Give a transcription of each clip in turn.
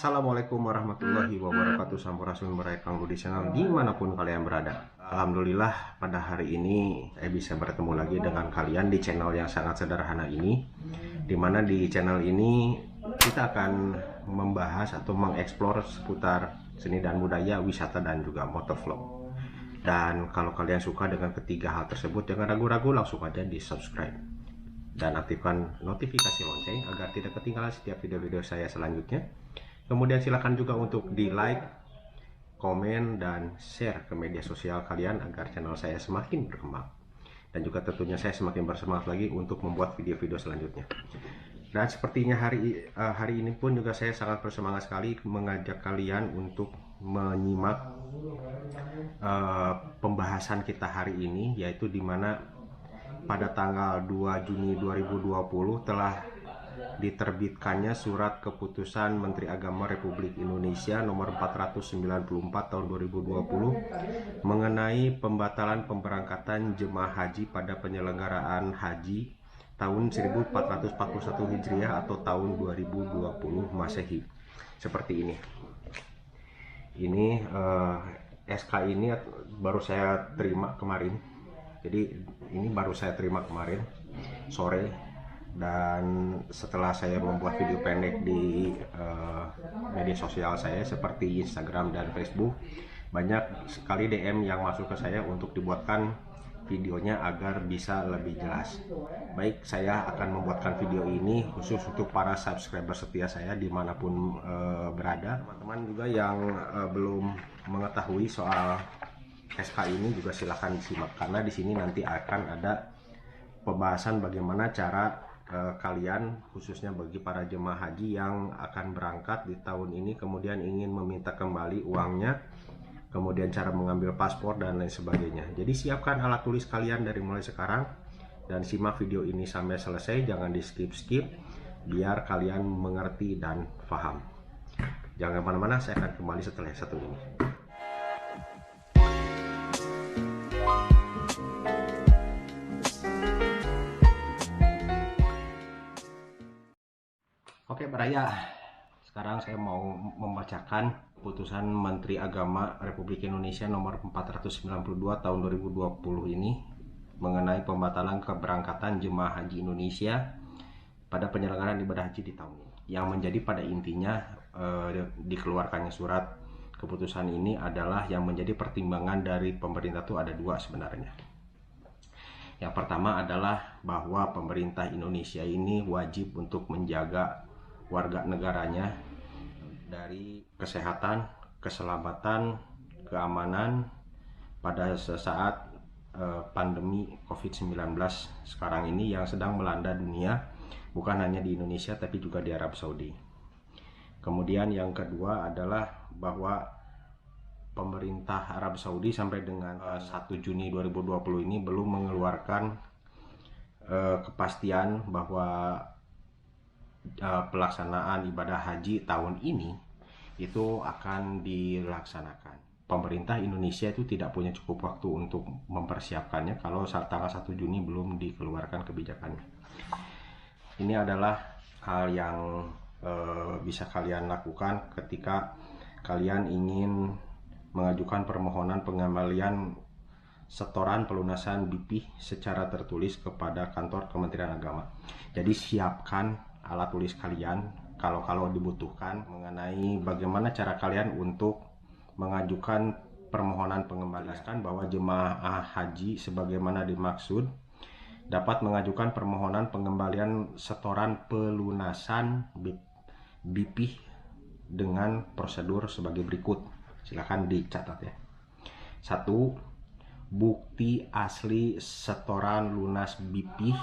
Assalamualaikum warahmatullahi wabarakatuh. Sampurasun Kang Budi Channel dimanapun kalian berada. Alhamdulillah pada hari ini saya bisa bertemu lagi dengan kalian di channel yang sangat sederhana ini, dimana di channel ini kita akan membahas atau mengeksplor seputar seni dan budaya, wisata, dan juga motovlog. Dan kalau kalian suka dengan ketiga hal tersebut, jangan ragu-ragu, langsung aja di subscribe dan aktifkan notifikasi lonceng agar tidak ketinggalan setiap video-video saya selanjutnya. Kemudian silakan juga untuk di like, komen, dan share ke media sosial kalian agar channel saya semakin berkembang. Dan juga tentunya saya semakin bersemangat lagi untuk membuat video-video selanjutnya. Dan sepertinya hari ini pun juga saya sangat bersemangat sekali mengajak kalian untuk menyimak pembahasan kita hari ini, yaitu dimana pada tanggal 2 Juni 2020 telah diterbitkannya Surat Keputusan Menteri Agama Republik Indonesia nomor 494 tahun 2020 mengenai pembatalan pemberangkatan jemaah haji pada penyelenggaraan haji tahun 1441 Hijriah atau tahun 2020 Masehi. Seperti ini. Ini SK ini baru saya terima kemarin. Jadi ini baru saya terima kemarin sore. Dan setelah saya membuat video pendek di media sosial saya seperti Instagram dan Facebook, banyak sekali DM yang masuk ke saya untuk dibuatkan videonya agar bisa lebih jelas. Baik, saya akan membuatkan video ini khusus untuk para subscriber setia saya dimanapun berada. Teman-teman juga yang belum mengetahui soal SK ini juga silahkan disimak, karena di sini nanti akan ada pembahasan bagaimana cara kalian, khususnya bagi para jemaah haji yang akan berangkat di tahun ini kemudian ingin meminta kembali uangnya, kemudian cara mengambil paspor dan lain sebagainya. Jadi siapkan alat tulis kalian dari mulai sekarang dan simak video ini sampai selesai, jangan di skip biar kalian mengerti dan paham. Jangan kemana-mana, saya akan kembali setelah satu ini. Oke, Baraya. Sekarang saya mau membacakan putusan Menteri Agama Republik Indonesia nomor 492 tahun 2020 ini mengenai pembatalan keberangkatan jemaah haji Indonesia pada penyelenggaraan ibadah haji di tahun ini. Yang menjadi pada intinya dikeluarkannya surat keputusan ini adalah yang menjadi pertimbangan dari pemerintah itu ada dua sebenarnya. Yang pertama adalah bahwa pemerintah Indonesia ini wajib untuk menjaga warga negaranya dari kesehatan, keselamatan, keamanan pada saat pandemi COVID-19 sekarang ini yang sedang melanda dunia, bukan hanya di Indonesia tapi juga di Arab Saudi. Kemudian yang kedua adalah bahwa pemerintah Arab Saudi sampai dengan 1 Juni 2020 ini belum mengeluarkan kepastian bahwa pelaksanaan ibadah haji tahun ini itu akan dilaksanakan. Pemerintah Indonesia itu tidak punya cukup waktu untuk mempersiapkannya kalau tanggal 1 Juni belum dikeluarkan kebijakannya. Ini adalah hal yang bisa kalian lakukan ketika kalian ingin mengajukan permohonan pengembalian setoran pelunasan BP secara tertulis kepada kantor Kementerian Agama. Jadi siapkan alat tulis kalian kalau dibutuhkan mengenai bagaimana cara kalian untuk mengajukan permohonan pengembalian, bahwa jemaah haji sebagaimana dimaksud dapat mengajukan permohonan pengembalian setoran pelunasan BP dengan prosedur sebagai berikut. Silakan dicatat ya. 1. Bukti asli setoran lunas BP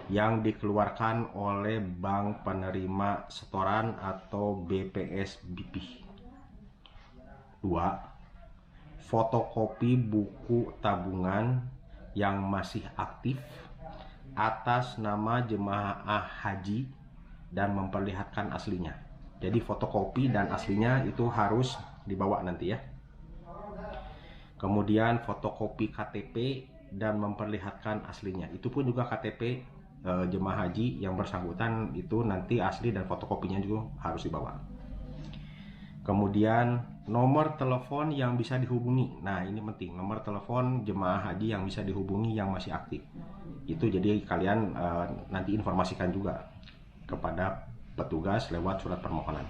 yang dikeluarkan oleh bank penerima setoran atau BPS BP. 2. Fotokopi buku tabungan yang masih aktif atas nama jemaah haji dan memperlihatkan aslinya. Jadi fotokopi dan aslinya itu harus dibawa nanti ya. Kemudian fotokopi KTP dan memperlihatkan aslinya. Itu pun juga KTP jemaah haji yang bersangkutan itu nanti asli dan fotokopinya juga harus dibawa. Kemudian nomor telepon yang bisa dihubungi. Nah, ini penting, nomor telepon jemaah haji yang bisa dihubungi yang masih aktif. Itu jadi kalian nanti informasikan juga kepada petugas lewat surat permohonan.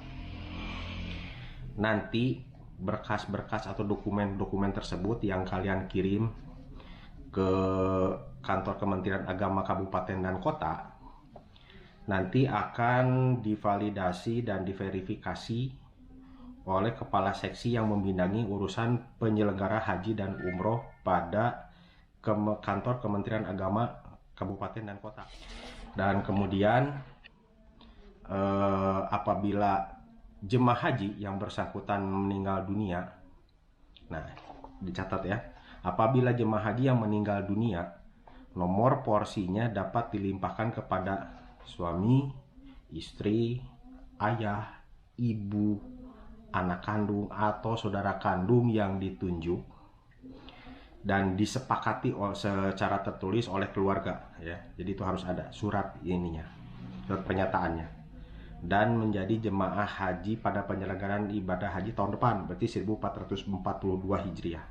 Nanti berkas-berkas atau dokumen-dokumen tersebut yang kalian kirim ke kantor Kementerian Agama Kabupaten dan Kota nanti akan divalidasi dan diverifikasi oleh kepala seksi yang membidangi urusan penyelenggara haji dan umroh pada kantor Kementerian Agama Kabupaten dan Kota. Dan kemudian apabila jemaah haji yang bersangkutan meninggal dunia, nah dicatat ya, apabila jemaah haji yang meninggal dunia, nomor porsinya dapat dilimpahkan kepada suami, istri, ayah, ibu, anak kandung atau saudara kandung yang ditunjuk dan disepakati secara tertulis oleh keluarga ya. Jadi itu harus ada surat ininya, surat pernyataannya, dan menjadi jemaah haji pada penyelenggaraan ibadah haji tahun depan, berarti 1442 Hijriah.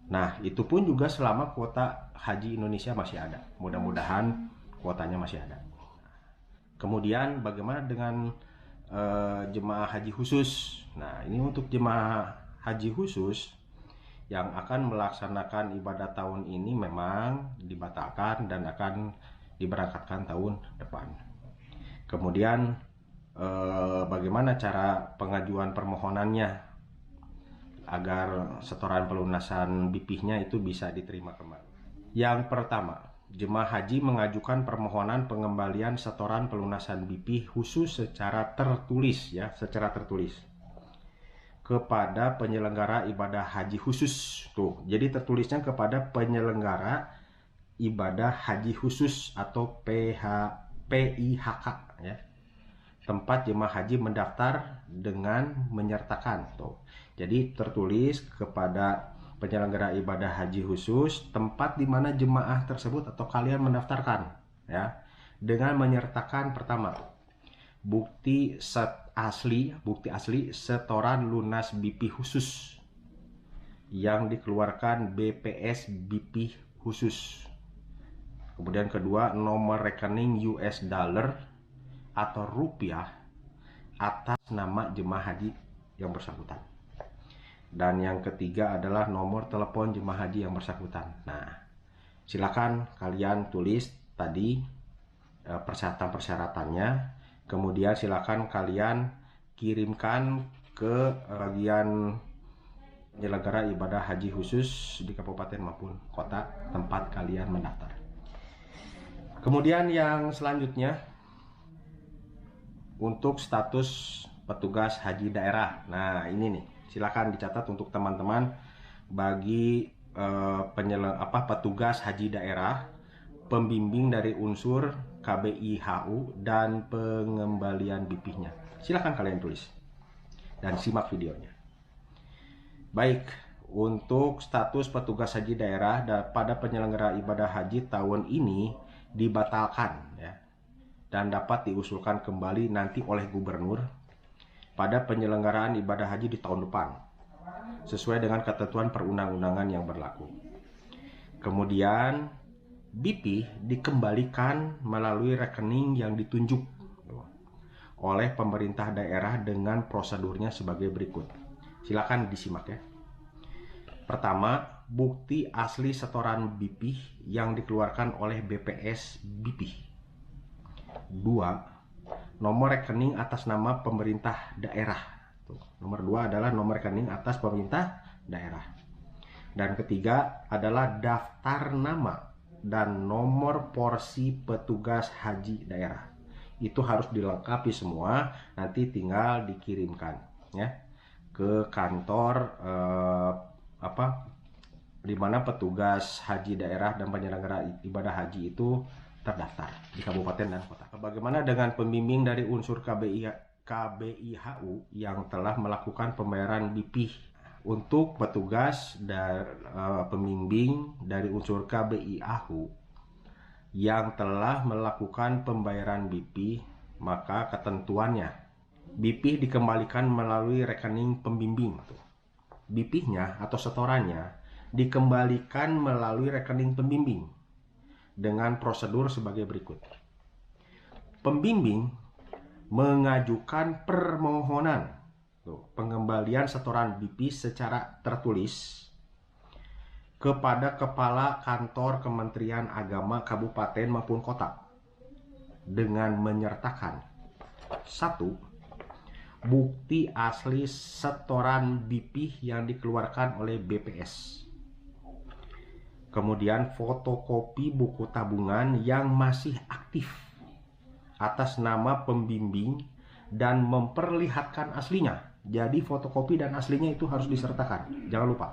Nah, itu pun juga selama kuota haji Indonesia masih ada. Mudah-mudahan kuotanya masih ada. Kemudian bagaimana dengan jemaah haji khusus? Nah, ini untuk jemaah haji khusus yang akan melaksanakan ibadah tahun ini memang dibatalkan dan akan diberangkatkan tahun depan. Kemudian bagaimana cara pengajuan permohonannya agar setoran pelunasan BP-nya itu bisa diterima kembali? Yang pertama, jemaah haji mengajukan permohonan pengembalian setoran pelunasan BP khusus secara tertulis ya, secara tertulis kepada penyelenggara ibadah haji khusus. Tuh, jadi tertulisnya kepada penyelenggara ibadah haji khusus atau PIHK ya. Tempat jemaah haji mendaftar dengan menyertakan tuh. Jadi tertulis kepada penyelenggara ibadah haji khusus tempat di mana jemaah tersebut atau kalian mendaftarkan ya, dengan menyertakan pertama bukti asli setoran lunas BP khusus yang dikeluarkan BPS BP khusus. Kemudian kedua, nomor rekening US dollar atau rupiah atas nama jemaah haji yang bersangkutan. Dan yang ketiga adalah nomor telepon jemaah haji yang bersangkutan. Nah, silakan kalian tulis tadi persyaratan-persyaratannya. Kemudian silakan kalian kirimkan ke bagian penyelenggara ibadah haji khusus di kabupaten maupun kota tempat kalian mendaftar. Kemudian yang selanjutnya untuk status petugas haji daerah. Nah, ini nih. Silakan dicatat untuk teman-teman bagi petugas haji daerah, pembimbing dari unsur KBIHU dan pengembalian BP-nya. Silakan kalian tulis dan simak videonya. Baik, untuk status petugas haji daerah pada penyelenggara ibadah haji tahun ini dibatalkan ya, dan dapat diusulkan kembali nanti oleh gubernur pada penyelenggaraan ibadah haji di tahun depan sesuai dengan ketentuan perundang-undangan yang berlaku. Kemudian BP dikembalikan melalui rekening yang ditunjuk oleh pemerintah daerah dengan prosedurnya sebagai berikut. Silakan disimak ya. Pertama, bukti asli setoran BP yang dikeluarkan oleh BPS BP. 2, nomor rekening atas nama pemerintah daerah. Tuh, nomor 2 adalah nomor rekening atas pemerintah daerah. Dan ketiga adalah daftar nama dan nomor porsi petugas haji daerah. Itu harus dilengkapi semua, nanti tinggal dikirimkan ya ke kantor di mana petugas haji daerah dan penyelenggara ibadah haji itu terdaftar di kabupaten dan kota. Bagaimana dengan pembimbing dari unsur KBIHU yang telah melakukan pembayaran BP? Untuk petugas dan pembimbing dari unsur KBIHU yang telah melakukan pembayaran BP, maka ketentuannya BP dikembalikan melalui rekening pembimbing. BP-nya atau setorannya dikembalikan melalui rekening pembimbing dengan prosedur sebagai berikut. Pembimbing mengajukan permohonan pengembalian setoran BP secara tertulis kepada Kepala Kantor Kementerian Agama Kabupaten maupun Kota dengan menyertakan: 1. Bukti asli setoran BP yang dikeluarkan oleh BPS. Kemudian fotokopi buku tabungan yang masih aktif atas nama pembimbing dan memperlihatkan aslinya. Jadi fotokopi dan aslinya itu harus disertakan, jangan lupa.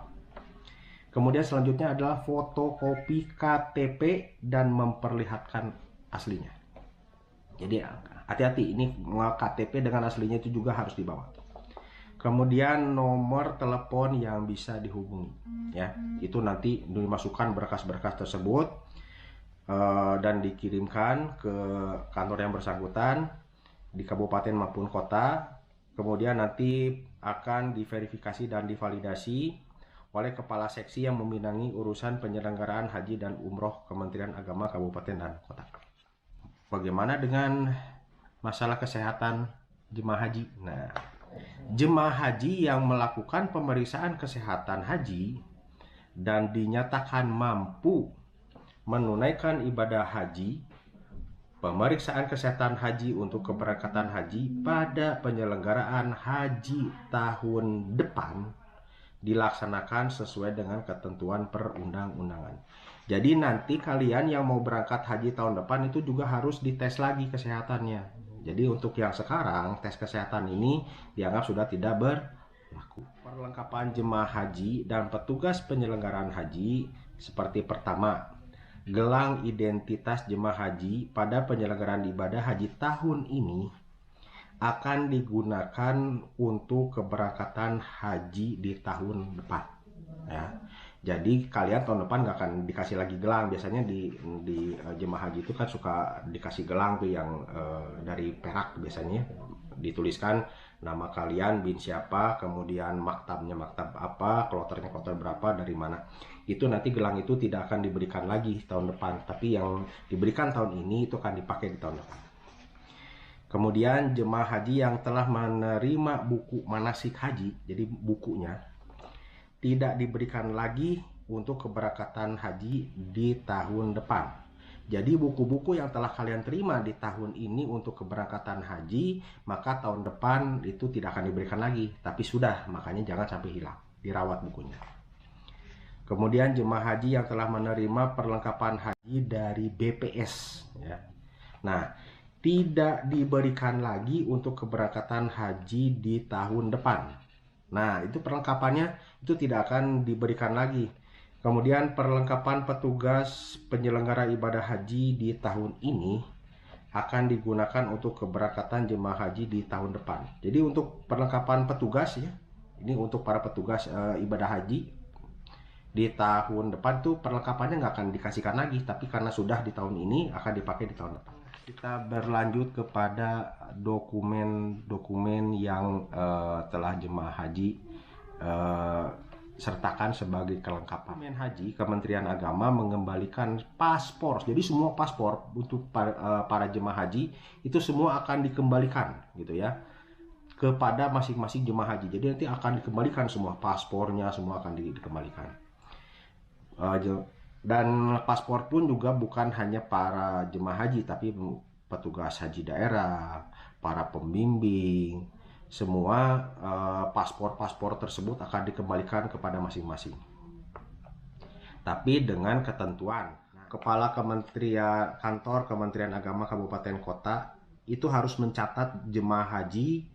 Kemudian selanjutnya adalah fotokopi KTP dan memperlihatkan aslinya. Jadi hati-hati, ini KTP dengan aslinya itu juga harus dibawa. Kemudian nomor telepon yang bisa dihubungi, ya, itu nanti dimasukkan berkas-berkas tersebut dan dikirimkan ke kantor yang bersangkutan di kabupaten maupun kota. Kemudian nanti akan diverifikasi dan divalidasi oleh Kepala Seksi yang meminangi urusan penyelenggaraan haji dan umroh Kementerian Agama Kabupaten dan Kota. Bagaimana dengan masalah kesehatan jemaah haji? Nah, jemaah haji yang melakukan pemeriksaan kesehatan haji dan dinyatakan mampu menunaikan ibadah haji, pemeriksaan kesehatan haji untuk keberangkatan haji pada penyelenggaraan haji tahun depan dilaksanakan sesuai dengan ketentuan perundang-undangan. Jadi nanti kalian yang mau berangkat haji tahun depan itu juga harus dites lagi kesehatannya. Jadi untuk yang sekarang tes kesehatan ini dianggap sudah tidak berlaku. Perlengkapan jemaah haji dan petugas penyelenggaraan haji seperti: pertama, gelang identitas jemaah haji pada penyelenggaraan ibadah haji tahun ini akan digunakan untuk keberangkatan haji di tahun depan, ya. Jadi kalian tahun depan nggak akan dikasih lagi gelang. Biasanya di jemaah haji itu kan suka dikasih gelang tuh yang dari perak, biasanya dituliskan nama kalian, bin siapa, kemudian maktabnya maktab apa, kloternya kloter berapa, dari mana. Itu nanti gelang itu tidak akan diberikan lagi tahun depan, tapi yang diberikan tahun ini itu akan dipakai di tahun depan. Kemudian jemaah haji yang telah menerima buku manasik haji, jadi bukunya tidak diberikan lagi untuk keberangkatan haji di tahun depan. Jadi buku-buku yang telah kalian terima di tahun ini untuk keberangkatan haji, maka tahun depan itu tidak akan diberikan lagi, tapi sudah, makanya jangan sampai hilang, dirawat bukunya. Kemudian jemaah haji yang telah menerima perlengkapan haji dari BPS, ya. Nah, tidak diberikan lagi untuk keberangkatan haji di tahun depan. Nah, itu perlengkapannya itu tidak akan diberikan lagi. Kemudian perlengkapan petugas penyelenggara ibadah haji di tahun ini akan digunakan untuk keberangkatan jemaah haji di tahun depan. Jadi untuk perlengkapan petugas, ya, ini untuk para petugas ibadah haji di tahun depan tuh perlengkapannya nggak akan dikasihkan lagi, tapi karena sudah di tahun ini akan dipakai di tahun depan. Kita berlanjut kepada dokumen-dokumen yang telah jemaah haji sertakan sebagai kelengkapan. Dokumen haji, Kementerian Agama mengembalikan paspor. Jadi semua paspor untuk para jemaah haji itu semua akan dikembalikan, gitu ya, kepada masing-masing jemaah haji. Jadi nanti akan dikembalikan semua paspornya, semua akan dikembalikan. Dan paspor pun juga bukan hanya para jemaah haji, tapi petugas haji daerah, para pembimbing, semua paspor-paspor tersebut akan dikembalikan kepada masing-masing. Tapi dengan ketentuan, Kepala Kantor Kementerian Agama Kabupaten Kota itu harus mencatat jemaah haji,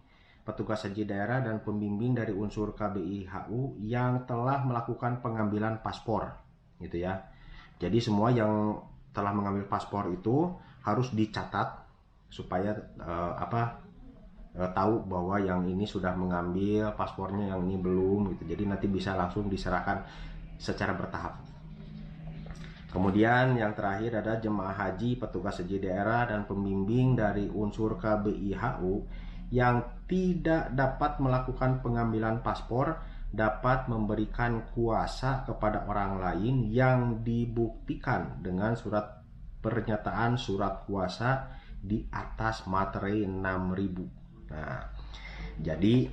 petugas haji daerah, dan pembimbing dari unsur KBIHU yang telah melakukan pengambilan paspor, gitu ya. Jadi semua yang telah mengambil paspor itu harus dicatat supaya tahu bahwa yang ini sudah mengambil paspornya, yang ini belum, gitu. Jadi nanti bisa langsung diserahkan secara bertahap. Kemudian yang terakhir ada jemaah haji, petugas haji daerah, dan pembimbing dari unsur KBIHU yang tidak dapat melakukan pengambilan paspor dapat memberikan kuasa kepada orang lain yang dibuktikan dengan surat pernyataan surat kuasa di atas materai 6.000. Nah, jadi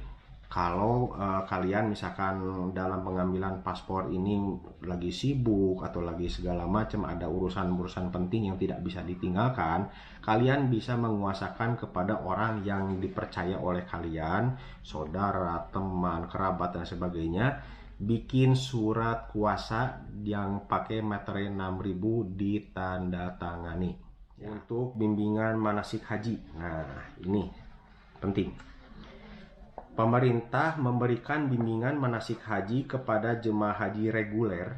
kalau kalian misalkan dalam pengambilan paspor ini lagi sibuk atau lagi segala macam, ada urusan-urusan penting yang tidak bisa ditinggalkan, kalian bisa menguasakan kepada orang yang dipercaya oleh kalian, saudara, teman, kerabat, dan sebagainya, bikin surat kuasa yang pakai materai 6.000 ditandatangani untuk bimbingan manasik haji. Nah, ini penting. Pemerintah memberikan bimbingan manasik haji kepada jemaah haji reguler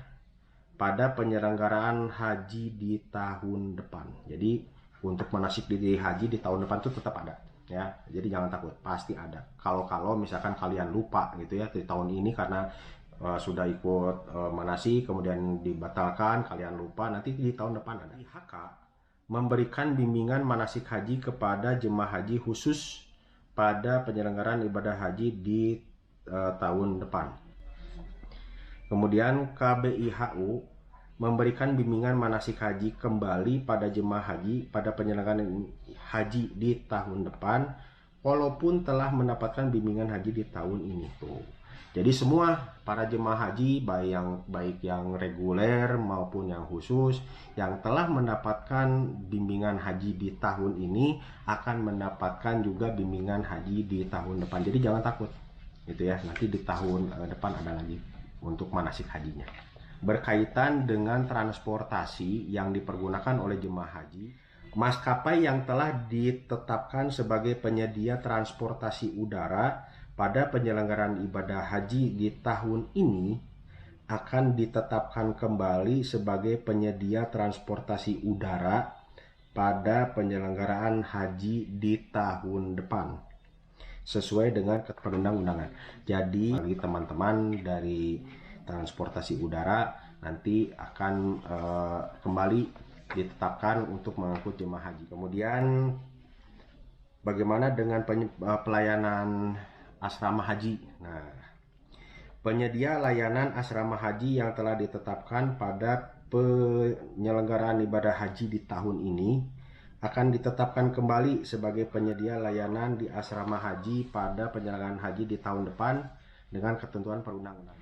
pada penyelenggaraan haji di tahun depan. Jadi untuk manasik di haji di tahun depan itu tetap ada, ya. Jadi jangan takut, pasti ada. Kalau misalkan kalian lupa gitu ya di tahun ini karena sudah ikut manasik kemudian dibatalkan, kalian lupa, nanti di tahun depan ada. IHK memberikan bimbingan manasik haji kepada jemaah haji khusus pada penyelenggaraan ibadah haji di tahun depan. Kemudian KBIHU memberikan bimbingan manasik haji kembali pada jemaah haji pada penyelenggaraan haji di tahun depan, walaupun telah mendapatkan bimbingan haji di tahun ini tuh. Jadi semua para jemaah haji baik yang reguler maupun yang khusus yang telah mendapatkan bimbingan haji di tahun ini akan mendapatkan juga bimbingan haji di tahun depan. Jadi jangan takut gitu ya, nanti di tahun depan ada lagi untuk manasik hajinya. Berkaitan dengan transportasi yang dipergunakan oleh jemaah haji, maskapai yang telah ditetapkan sebagai penyedia transportasi udara pada penyelenggaraan ibadah haji di tahun ini akan ditetapkan kembali sebagai penyedia transportasi udara pada penyelenggaraan haji di tahun depan sesuai dengan perundang-undangan. Jadi bagi teman-teman dari transportasi udara nanti akan kembali ditetapkan untuk mengangkut jemaah haji. Kemudian bagaimana dengan pelayanan asrama haji? Nah, penyedia layanan asrama haji yang telah ditetapkan pada penyelenggaraan ibadah haji di tahun ini akan ditetapkan kembali sebagai penyedia layanan di asrama haji pada penyelenggaraan haji di tahun depan dengan ketentuan perundang-undangan.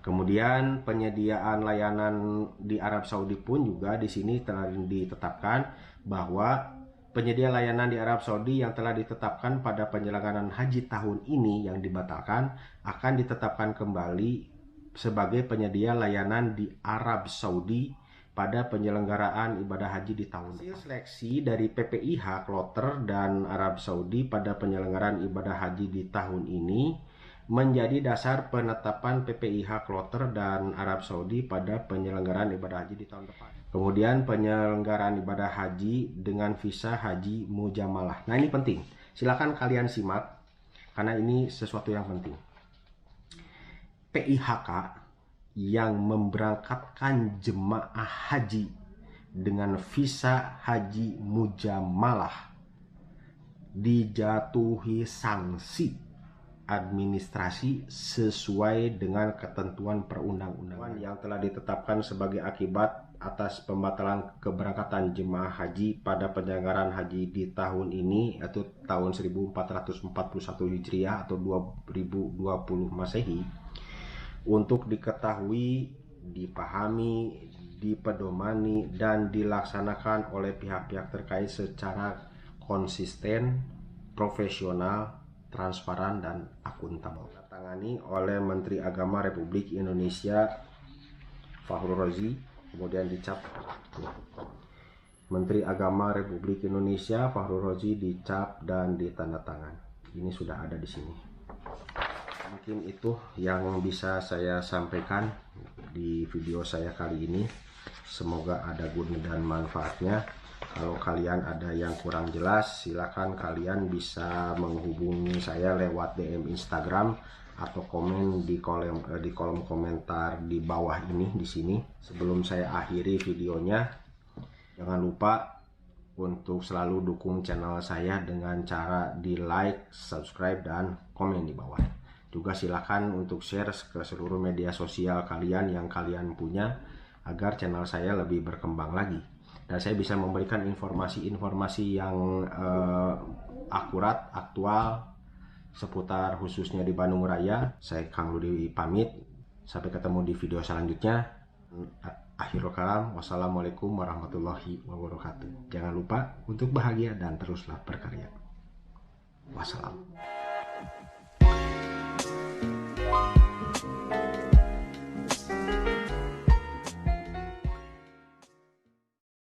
Kemudian penyediaan layanan di Arab Saudi pun juga di sini telah ditetapkan bahwa penyedia layanan di Arab Saudi yang telah ditetapkan pada penyelenggaraan haji tahun ini yang dibatalkan akan ditetapkan kembali sebagai penyedia layanan di Arab Saudi pada penyelenggaraan ibadah haji di tahun depan. Hasil seleksi dari PPIH Kloter dan Arab Saudi pada penyelenggaraan ibadah haji di tahun ini menjadi dasar penetapan PPIH Kloter dan Arab Saudi pada penyelenggaraan ibadah haji di tahun depan. Kemudian penyelenggaraan ibadah haji dengan visa haji mujamalah. Nah, ini penting. Silakan kalian simak karena ini sesuatu yang penting. PIHK yang memberangkatkan jemaah haji dengan visa haji mujamalah dijatuhi sanksi administrasi sesuai dengan ketentuan perundang-undangan yang telah ditetapkan sebagai akibat atas pembatalan keberangkatan jemaah haji pada penyelenggaraan haji di tahun ini, yaitu tahun 1441 Hijriah atau 2020 Masehi, untuk diketahui, dipahami, dipedomani, dan dilaksanakan oleh pihak-pihak terkait secara konsisten, profesional, transparan, dan akuntabel. Ditangani oleh Menteri Agama Republik Indonesia Fahrul Razi, kemudian dicap Menteri Agama Republik Indonesia Fahrul Razi, dicap dan ditandatangan. Ini sudah ada di sini. Mungkin itu yang bisa saya sampaikan di video saya kali ini. Semoga ada guna dan manfaatnya. Kalau kalian ada yang kurang jelas, silakan kalian bisa menghubungi saya lewat DM Instagram atau komen di kolom komentar di bawah ini di sini. Sebelum saya akhiri videonya, jangan lupa untuk selalu dukung channel saya dengan cara di like, subscribe, dan komen di bawah. Juga silakan untuk share ke seluruh media sosial kalian yang kalian punya agar channel saya lebih berkembang lagi. Dan saya bisa memberikan informasi-informasi yang akurat, aktual seputar khususnya di Bandung Raya. Saya Kang Rudi pamit. Sampai ketemu di video selanjutnya. Akhirul kalam, wassalamualaikum warahmatullahi wabarakatuh. Jangan lupa untuk bahagia dan teruslah berkarya. Wassalam.